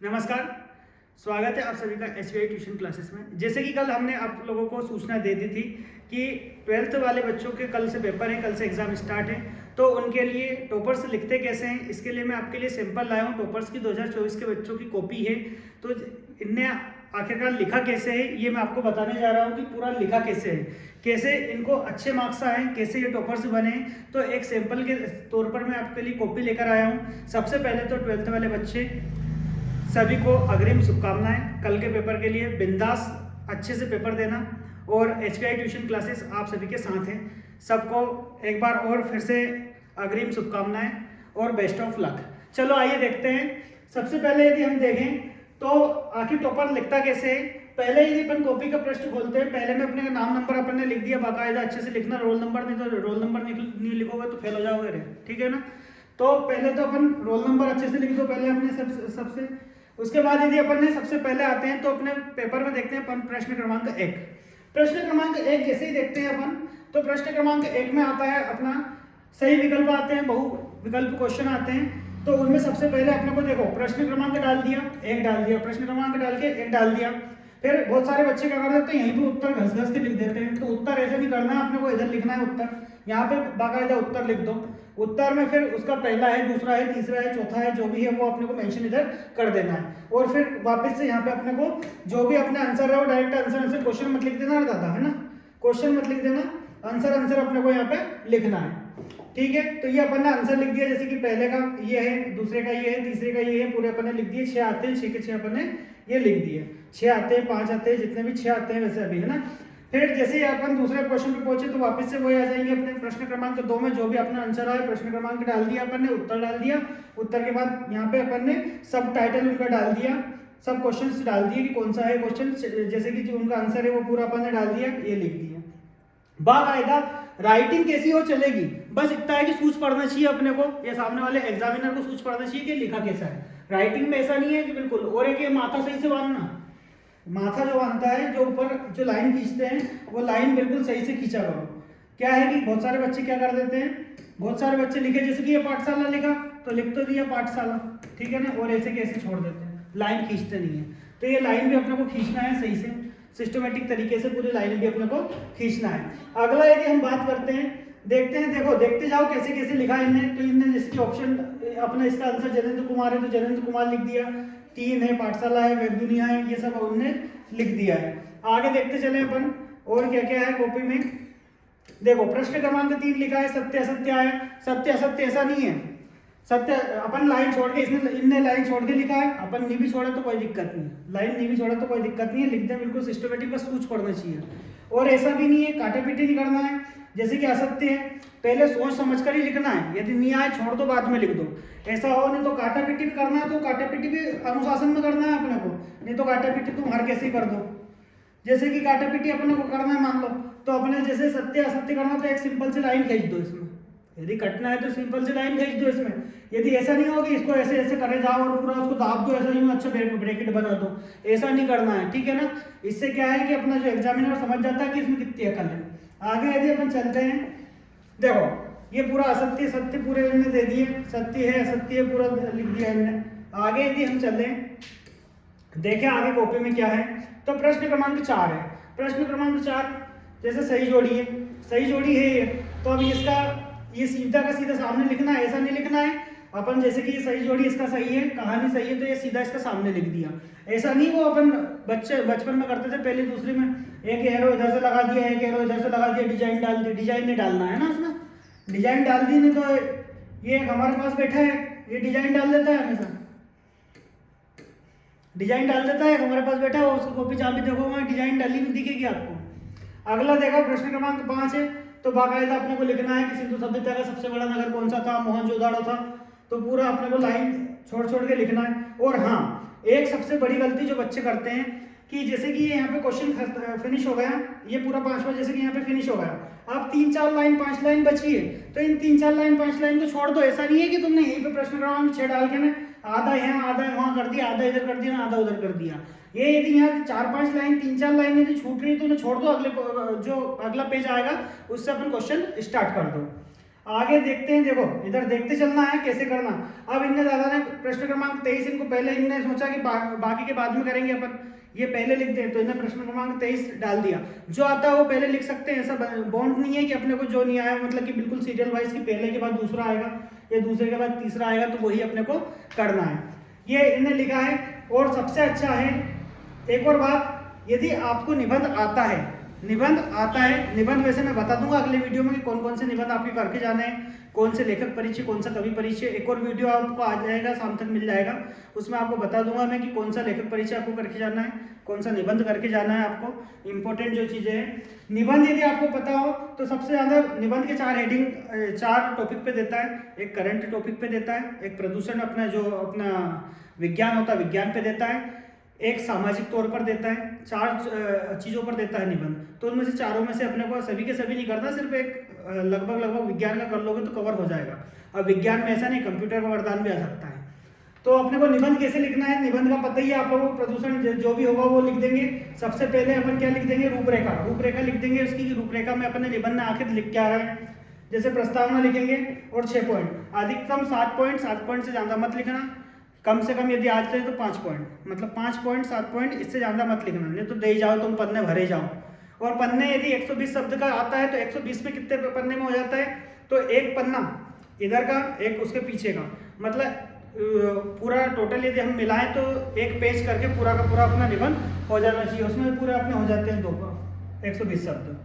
नमस्कार। स्वागत है आप सभी का एसबीआई ट्यूशन क्लासेस में। जैसे कि कल हमने आप लोगों को सूचना दे दी थी कि 12th वाले बच्चों के कल से पेपर है, कल से एग्ज़ाम स्टार्ट है, तो उनके लिए टॉपर्स लिखते कैसे हैं इसके लिए मैं आपके लिए सैंपल लाया हूँ। टॉपर्स की 2024 के बच्चों की कॉपी है, तो इनने आखिरकार लिखा कैसे है ये मैं आपको बताने जा रहा हूँ कि पूरा लिखा कैसे है, कैसे इनको अच्छे मार्क्स आए, कैसे ये टॉपर्स बने। तो एक सैंपल के तौर पर मैं आपके लिए कॉपी लेकर आया हूँ। सबसे पहले तो 12th वाले बच्चे सभी को अग्रिम शुभकामनाएं। कल के पेपर के लिए बिंदास अच्छे से पेपर देना और एसबीआई ट्यूशन क्लासेस आप सभी के साथ हैं। सबको एक बार और फिर से अग्रिम शुभकामनाएं और बेस्ट ऑफ लक। चलो आइए देखते हैं। सबसे पहले यदि हम देखें तो आखिर टॉपर लिखता कैसे है। पहले यदि अपन कॉपी का पृष्ठ खोलते हैं, पहले में अपने का नाम नंबर अपन ने लिख दिया, बाकायदा अच्छे से लिखना, रोल नंबर नहीं तो रोल नंबर नहीं लिखोगे तो फेल हो जाओगे रे, ठीक है ना। तो पहले तो अपन रोल नंबर अच्छे से लिख दो पहले अपने सबसे। उसके बाद यदि अपन ने सबसे पहले आते हैं तो अपने पेपर में देखते हैं अपन प्रश्न क्रमांक 1। प्रश्न क्रमांक 1 जैसे ही देखते हैं अपन तो प्रश्न क्रमांक 1 में आता है अपना सही विकल्प आते हैं, बहु विकल्प क्वेश्चन आते हैं। तो उनमें सबसे पहले अपने को देखो प्रश्न क्रमांक डाल दिया, 1 डाल दिया, प्रश्न क्रमांक डाल के 1 डाल दिया। फिर बहुत सारे बच्चे क्या कर देते हैं, यहीं पे उत्तर घस घस के लिख देते हैं। तो उत्तर ऐसे नहीं करना है, अपने को इधर लिखना है उत्तर, यहाँ पे बाकायदा उत्तर लिख दो। उत्तर में फिर उसका पहला है, दूसरा है, तीसरा है, चौथा है, जो भी है वो अपने को मेंशन इधर कर देना है। और फिर वापस से यहाँ पे अपने को जो भी अपने आंसर है वो डायरेक्ट आंसर क्वेश्चन मत लिख देना दादा, है ना, क्वेश्चन मत लिख देना, आंसर अपने को यहाँ पे लिखना है, ठीक है। तो ये अपन ने आंसर लिख दिया, जैसे कि पहले का ये है, दूसरे का ये है, तीसरे का ये है, पूरे अपन ने लिख दिए। 6 आते हैं, 6 के 6 अपन ने ये लिख दिए। 6 आते हैं, 5 आते हैं, जितने भी 6 आते हैं वैसे अभी, है ना। फिर जैसे ही अपन दूसरे क्वेश्चन पे पहुंचे तो वापस से वही आ जाएंगे अपने प्रश्न क्रमांक 2 में जो भी अपना आंसर आया, प्रश्न क्रमांक डाल दिया अपन ने, उत्तर डाल दिया। उत्तर के बाद यहाँ पे अपन ने सब टाइटल उनका डाल दिया, सब क्वेश्चंस डाल दिए कि कौन सा है क्वेश्चन, जैसे कि जो उनका आंसर है वो पूरा अपन ने डाल दिया, ये लिख दिया। बाकायदा राइटिंग कैसी हो चलेगी, बस इतना है कि सूझ पढ़ना चाहिए अपने को, या सामने वाले एग्जामिनर को सूझ पढ़ना चाहिए कि लिखा कैसा है। राइटिंग में ऐसा नहीं है कि बिल्कुल, और एक ये माथा सही से बांधना, माथा जो बांधता है, जो ऊपर जो लाइन खींचते हैं वो लाइन बिल्कुल सही से खींचा करो। क्या है कि बहुत सारे बच्चे क्या कर देते हैं, बहुत सारे बच्चे लिखे, जैसे कि ये पाठशाला लिखा तो लिख तो दिया पाठशाला, ठीक है ना, और ऐसे कैसे छोड़ देते हैं, लाइन खींचते नहीं है। तो ये लाइन भी अपने को खींचना है सही से, सिस्टमेटिक तरीके से पूरी लाइन भी अपने को खींचना है। अगला यदि हम बात करते हैं, देखते हैं, देखो देखते जाओ कैसे कैसे लिखा है इनने। तो इनने जिसकी ऑप्शन अपना इसका आंसर जयेंद्र कुमार है तो जयेंद्र कुमार लिख दिया, 3 है, पाठशाला है, वेब दुनिया है, ये सब उनने लिख दिया है। आगे देखते चले अपन और क्या क्या है कॉपी में। देखो प्रश्न क्रमांक 3 लिखा है, सत्य असत्य है। सत्य असत्य ऐसा नहीं है, सत्य अपन लाइन छोड़ के, इसने इनने लाइन छोड़ के लिखा है, अपन नहीं भी छोड़े तो कोई दिक्कत नहीं, लाइन नहीं भी छोड़े तो कोई दिक्कत नहीं है, लिखते हैं बिल्कुल सिस्टमेटिक, बस सूझ पढ़ना चाहिए। और ऐसा भी नहीं है काटा पीटी नहीं करना है, जैसे कि असत्य है पहले सोच समझ कर ही लिखना है, यदि नहीं आए छोड़ दो बाद में लिख दो, ऐसा हो। नहीं तो काटा पीटी भी करना है तो काटा पीटी भी अनुशासन में करना है अपने को, नहीं तो काटा पीटी तुम हर कैसे कर दो। जैसे कि काटा पीटी अपने को करना है मान लो, तो अपने जैसे सत्य असत्य करना तो एक सिंपल सी लाइन खींच दो इसमें, यदि कटना है तो सिंपल सी लाइन खींच दो इसमें। यदि ऐसा नहीं होगी इसको ऐसे ऐसे करे जाओ और पूरा उसको दाब दो, ऐसा यूं अच्छा ब्रैकेट बना दो, ऐसा नहीं करना है, ठीक है ना। इससे क्या है कि अपना जो एग्जामिनर समझ जाता है कि इसमें कितनी अकल है। आगे यदि अपन चलते हैं, देखो ये पूरा असत्य सत्य पूरे इन्होंने दे दिए, सत्य है असत्य है पूरा लिख दिया इन्होंने। आगे यदि हम चले देखें आगे कॉपी में क्या है, तो प्रश्न क्रमांक 4 है। प्रश्न क्रमांक 4 जैसे सही जोड़ी है, सही जोड़ी है ये, तो अब इसका ये सीधा का सीधा सामने लिखना है, ऐसा नहीं लिखना है अपन, जैसे कि ये सही जोड़ी इसका सही है, कहानी सही है तो ये सीधा इसका सामने लिख दिया, ऐसा नहीं। वो अपन बचपन में करते थे पहले दूसरी में, एक एरो इधर से लगा दिया, एक एरो इधर से लगा दिया, डिजाइन डाल दी, डिजाइन नहीं डालना है ना उसमें, डिजाइन डाल दी नहीं तो ये हमारे पास बैठा है ये डिजाइन डाल देता है, हमेशा डिजाइन डाल देता है, हमारे पास बैठा है, उसको कॉपी जहाँ भी देखो वहाँ डिजाइन डाली हुई दिखेगी आपको। अगला देखो प्रश्न क्रमांक 5 है, तो बाकायदा अपने को लिखना है कि सिंधु सभ्यता का सबसे बड़ा नगर कौन सा था, मोहनजोदाड़ो था, तो पूरा अपने को लाइन छोड़ छोड़ के लिखना है। और हाँ, एक सबसे बड़ी गलती जो बच्चे करते हैं कि जैसे कि यहाँ पे क्वेश्चन फिनिश हो गया, ये पूरा 5वां जैसे कि यहाँ पे फिनिश हो गया, अब 3-4 लाइन 5 लाइन बची है, तो इन 3-4 लाइन 5 लाइन को छोड़ दो। ऐसा नहीं है कि तुमने यहीं पे प्रश्न क्रमांक 6 डाल के ना आधा यहाँ आधा वहाँ कर दिया, आधा इधर कर दिया ना आधा उधर कर दिया। ये यदि यहाँ 4-5 लाइन 3-4 लाइन यदि छूट रही है तो उन्हें छोड़ दो, अगले जो अगला पेज आएगा उससे अपन क्वेश्चन स्टार्ट कर दो। आगे देखते हैं, देखो इधर देखते चलना है कैसे करना। अब इनने दादा ने प्रश्न क्रमांक 23 इनको पहले इनने सोचा कि बाकी के बाद में करेंगे अपन, ये पहले लिख दें, तो इन्हें प्रश्न क्रमांक 23 डाल दिया। जो आता है वो पहले लिख सकते हैं, ऐसा बॉन्ड नहीं है कि अपने को जो नहीं आया मतलब कि बिल्कुल सीरियल वाइज कि पहले के बाद दूसरा आएगा या दूसरे के बाद तीसरा आएगा तो वही अपने को करना है। ये इन्हें लिखा है। और सबसे अच्छा है एक और बात, यदि आपको निबंध आता है, निबंध वैसे मैं बता दूंगा अगले वीडियो में कि कौन कौन से निबंध आपके करके जाने हैं, कौन से लेखक परिचय, कौन सा कवि परिचय। एक और वीडियो आपको आ जाएगा, शाम तक मिल जाएगा, उसमें आपको बता दूंगा मैं कि कौन सा लेखक परिचय आपको करके जाना है, कौन सा निबंध करके जाना है आपको। इंपॉर्टेंट जो चीज़ें हैं, निबंध यदि आपको पता हो तो सबसे ज़्यादा निबंध के 4 हेडिंग 4 टॉपिक पे देता है। एक करंट टॉपिक पे देता है, एक प्रदूषण अपना जो अपना विज्ञान होता है विज्ञान पे देता है, एक सामाजिक तौर पर देता है, 4 चीज़ों पर देता है निबंध। तो उनमें से चारों में से अपने को सभी के सभी नहीं करना, सिर्फ एक लगभग विज्ञान का कर लोगे तो कवर हो जाएगा। अब विज्ञान में ऐसा नहीं, कंप्यूटर का वरदान भी आ सकता है। तो अपने को निबंध कैसे लिखना है, निबंध का पता ही है आप लोगों को, प्रदूषण जो भी होगा वो लिख देंगे। सबसे पहले अपन क्या लिख देंगे, रूपरेखा लिख देंगे। उसकी रूपरेखा में अपने निबंध में आखिर लिख क्या रहा है, जैसे प्रस्तावना लिखेंगे और 6 पॉइंट, अधिकतम 7 पॉइंट, 7 पॉइंट से ज़्यादा मत लिखना। कम से कम यदि आते हैं तो 5 पॉइंट, मतलब 5 पॉइंट 7 पॉइंट, इससे ज़्यादा मत लिखना, नहीं तो दे जाओ तुम पन्ने भरे जाओ। और पन्ने यदि 120 शब्द का आता है तो 120 में कितने पन्ने में हो जाता है, तो एक पन्ना इधर का एक उसके पीछे का, मतलब पूरा टोटल यदि हम मिलाएं तो एक पेज करके पूरा का पूरा अपना निबंध हो जाना चाहिए। उसमें पूरे अपने हो जाते हैं 120 शब्द।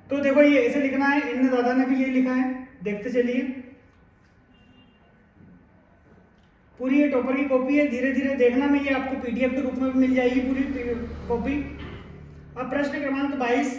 तो देखो ये ऐसे लिखना है, इन दादा ने भी ये लिखा है, देखते चलिए। पूरी ये टॉपर की कॉपी है, धीरे धीरे देखना में ये आपको पीडीएफ के रूप में भी मिल जाएगी पूरी कॉपी। अब प्रश्न क्रमांक 22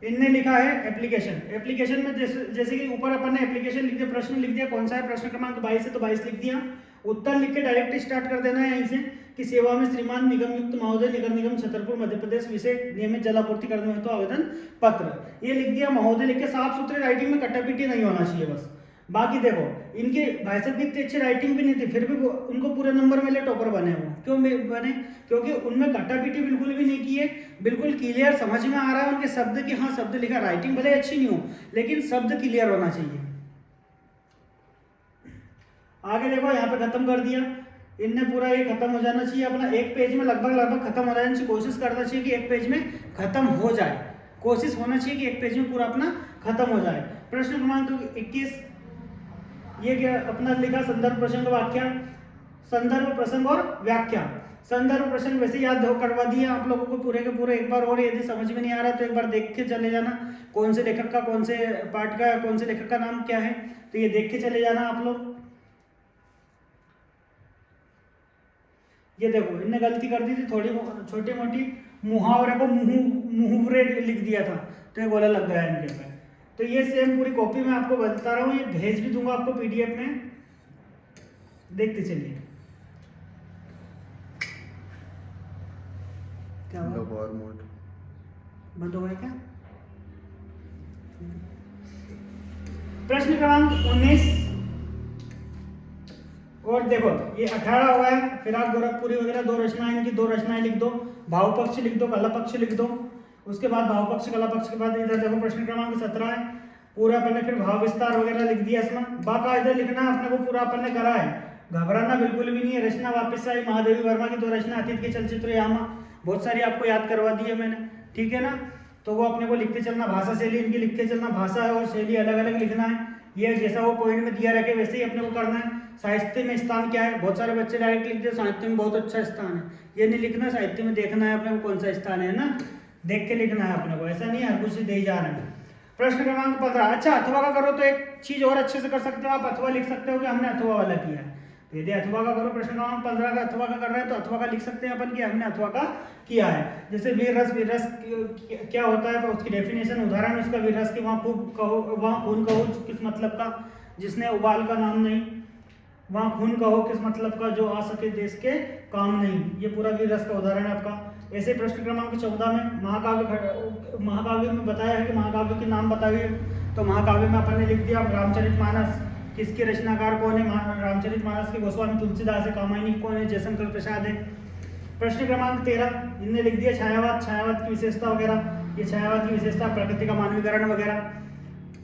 इनने लिखा है एप्लीकेशन में जैसे कि ऊपर अपन ने एप्लीकेशन लिख दिया, प्रश्न लिख दिया, कौन सा है प्रश्न क्रमांक 22 है तो 22 लिख दिया। उत्तर लिख के डायरेक्ट स्टार्ट कर देना है यहीं से कि सेवा में श्रीमान निगम युक्त महोदय नगर निगम छतरपुर मध्य प्रदेश विषय नियमित जलापूर्ति करने हेतु आवेदन पत्र, ये लिख दिया महोदय लिख के। साफ सुथरे राइटिंग में कटापीटी नहीं होना चाहिए बस। बाकी देखो इनके भाई साहब की इतनी अच्छी राइटिंग भी नहीं थी, फिर भी उनको पूरे नंबर मिले, टॉपर बने। वो क्यों बने, क्योंकि उनमें कटापीटी बिल्कुल भी नहीं की है, बिल्कुल क्लियर समझ में आ रहा है उनके शब्द की, हाँ शब्द लिखा, राइटिंग भले अच्छी नहीं हो लेकिन शब्द क्लियर होना चाहिए। आगे देखो यहाँ पे खत्म कर दिया इनने, पूरा ये खत्म हो जाना चाहिए अपना, एक पेज में लगभग खत्म हो जाना चाहिए। कोशिश करना चाहिए कि एक पेज में खत्म हो जाए, कोशिश होना चाहिए कि एक पेज में पूरा अपना खत्म हो जाए। प्रश्न क्रमांक 21 ये क्या अपना लिखा, संदर्भ प्रसंग वाक्य, संदर्भ प्रसंग और व्याख्या। संदर्भ प्रसंग वैसे याद करवा दिए आप लोगों को पूरे के पूरे एक बार, और यदि समझ में नहीं आ रहा तो एक बार देख के चले जाना कौन से लेखक का, कौन से पाठ का, कौन से लेखक का नाम क्या है, तो ये देख के चले जाना आप लोग। ये देखो इनने गलती कर दी थी, थोड़ी छोटी मोटी मुहावरे को मुहवरे लिख दिया था तो ये गोला लग गया इनके पे। तो ये सेम पूरी कॉपी में आपको बता रहा हूँ, ये भेज भी दूंगा आपको पीडीएफ में, देखते चलिए। क्या हुआ, बंद हो गया क्या? प्रश्न क्रमांक 19 और देखो ये 18 हुआ है, फिराक गोरखपुरी वगैरह 2 रचनाएं, इनकी 2 रचनाएं लिख दो, भाव पक्ष लिख दो, कला पक्ष लिख दो। उसके बाद भाव पक्ष कला पक्ष के बाद इधर देखो प्रश्न क्रमांक 17 है, पूरा अपन ने फिर भाव विस्तार वगैरह लिख दिया इसमें। बाकायदा लिखना अपने को पूरा अपन ने करा है, घबराना बिल्कुल भी नहीं है। रचना वापस आई महादेवी वर्मा की 2 रचना, अतीत के चलचित्र यामा, बहुत सारी आपको याद करवा दी है मैंने, ठीक है ना। तो वो अपने को लिखते चलना, भाषा शैली इनकी लिखते चलना, भाषा और शैली अलग अलग लिखना है, ये जैसा वो पॉइंट में दिया रखे वैसे ही अपने को करना है। साहित्य में स्थान क्या है, बहुत सारे बच्चे डायरेक्ट लिखते हैं साहित्य में बहुत अच्छा स्थान है, ये नहीं लिखना, साहित्य में देखना है अपने को कौन सा स्थान है ना, देख के लिखना है अपने को, ऐसा नहीं हर कुछ दे ही जा रहा है। प्रश्न क्रमांक 15, अच्छा अथवा का करो तो एक चीज और अच्छे से कर सकते हो आप, अथवा लिख सकते हो कि हमने अथवा वाला किया है। तो यदि अथवा का करो, प्रश्न क्रमांक 15 का अथवा का कर रहे हैं तो अथवा का लिख सकते हैं अपन कि हमने अथवा का किया है। जैसे वीर रस क्या होता है, उसकी डेफिनेशन, उदाहरण उसका वीर रस की, वहाँ खूब कहो, वहाँ खून कहो किस मतलब का, जिसने उबाल का नाम नहीं, वहाँ खून कहो किस मतलब का, जो आ सके देश के काम नहीं, ये पूरा वीर रस का उदाहरण है आपका। ऐसे प्रश्न क्रमांक 14 में महाकाव्य में बताया है कि महाकाव्य के नाम बताइए, तो महाकाव्य में अपन ने लिख दिया रामचरितमानस, किसके रचनाकार कौन है, रामचरितमानस के गोस्वामी तुलसीदास है, कामायनी कौन है, जयशंकर प्रसाद है। प्रश्न क्रमांक 13 इनने लिख दिया छायावाद, छायावाद की विशेषता वगैरह, ये छायावाद की विशेषता, प्रकृति का मानवीकरण वगैरह।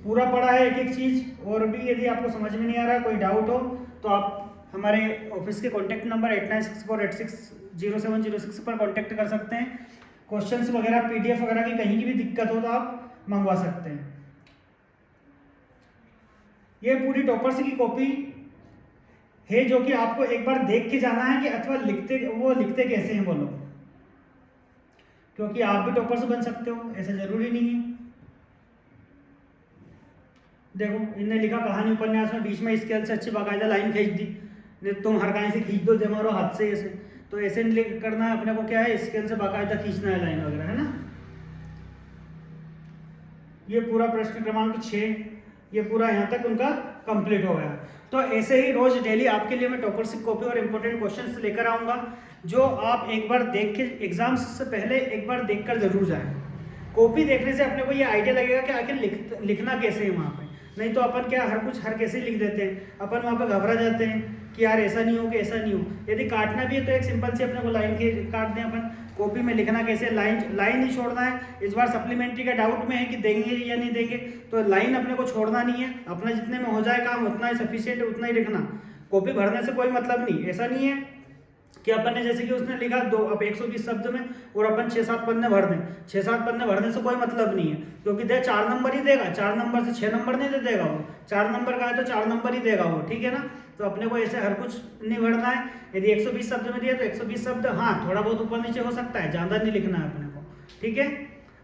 पूरा पढ़ा है एक एक चीज़। और भी यदि आपको समझ में नहीं आ रहा, कोई डाउट हो, तो आप हमारे ऑफिस के कॉन्टैक्ट नंबर 8964860706 पर कॉन्टैक्ट कर सकते हैं। क्वेश्चंस वगैरह, PDF वगैरह की कहीं की भी दिक्कत हो तो आप मंगवा सकते हैं। ये पूरी टॉपर्स की कॉपी है जो कि आपको एक बार देख के जाना है कि अथवा लिखते कैसे हैं वो लोग, क्योंकि आप भी टॉपर्स बन सकते हो, ऐसा जरूरी नहीं है। देखो इनने लिखा कहानी उपन्यास में बीच में स्केल से अच्छी बाकायदा लाइन खींच दी, नहीं तुम हर कहीं से खींच दो, दे मारो हाथ से ऐसे, तो ऐसे नहीं करना है अपने को, क्या है स्केल से बाकायदा खींचना है लाइन वगैरह, है ना। ये पूरा प्रश्न क्रमांक 6 ये पूरा यहाँ तक उनका कंप्लीट हो गया। तो ऐसे ही रोज डेली आपके लिए मैं टॉपर्स कॉपी और इंपॉर्टेंट क्वेश्चंस लेकर आऊँगा, जो आप एक बार देख के एग्जाम्स से पहले एक बार देखकर जरूर जाएं। कॉपी देखने से अपने को ये आइडिया लगेगा कि आखिर लिखना कैसे है वहाँ पे, नहीं तो अपन क्या हर कैसे लिख देते हैं, अपन वहाँ पे घबरा जाते हैं कि यार ऐसा नहीं हो कि ऐसा नहीं हो। यदि काटना भी है तो एक सिंपल सी अपने को लाइन की काट दें अपन। कॉपी में लिखना कैसे, लाइन ही छोड़ना है। इस बार सप्लीमेंट्री का डाउट में है कि देंगे या नहीं देंगे, तो लाइन अपने को छोड़ना नहीं है, अपना जितने में हो जाए काम उतना ही सफिशियंट, उतना ही लिखना। कॉपी भरने से कोई मतलब नहीं, ऐसा नहीं है कि अपन ने जैसे कि उसने लिखा अब 120 शब्द में और अपन 6-7 पन्ने भर दें। 6-7 पन्ने भरने से कोई मतलब नहीं है, क्योंकि 4 नंबर ही देगा, 4 नंबर से 6 नंबर नहीं दे देगा वो, 4 नंबर का है तो 4 नंबर ही देगा वो, ठीक है ना। तो अपने को ऐसे हर कुछ नहीं भरना है। यदि 120 शब्द में दिया तो 120 शब्द, हाँ थोड़ा बहुत ऊपर नीचे हो सकता है, ज़्यादा नहीं लिखना है अपने को, ठीक है।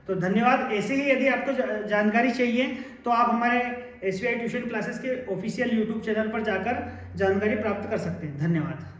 तो धन्यवाद। ऐसे ही यदि आपको जानकारी चाहिए तो आप हमारे SBI ट्यूशन क्लासेस के ऑफिशियल YouTube चैनल पर जाकर जानकारी प्राप्त कर सकते हैं। धन्यवाद।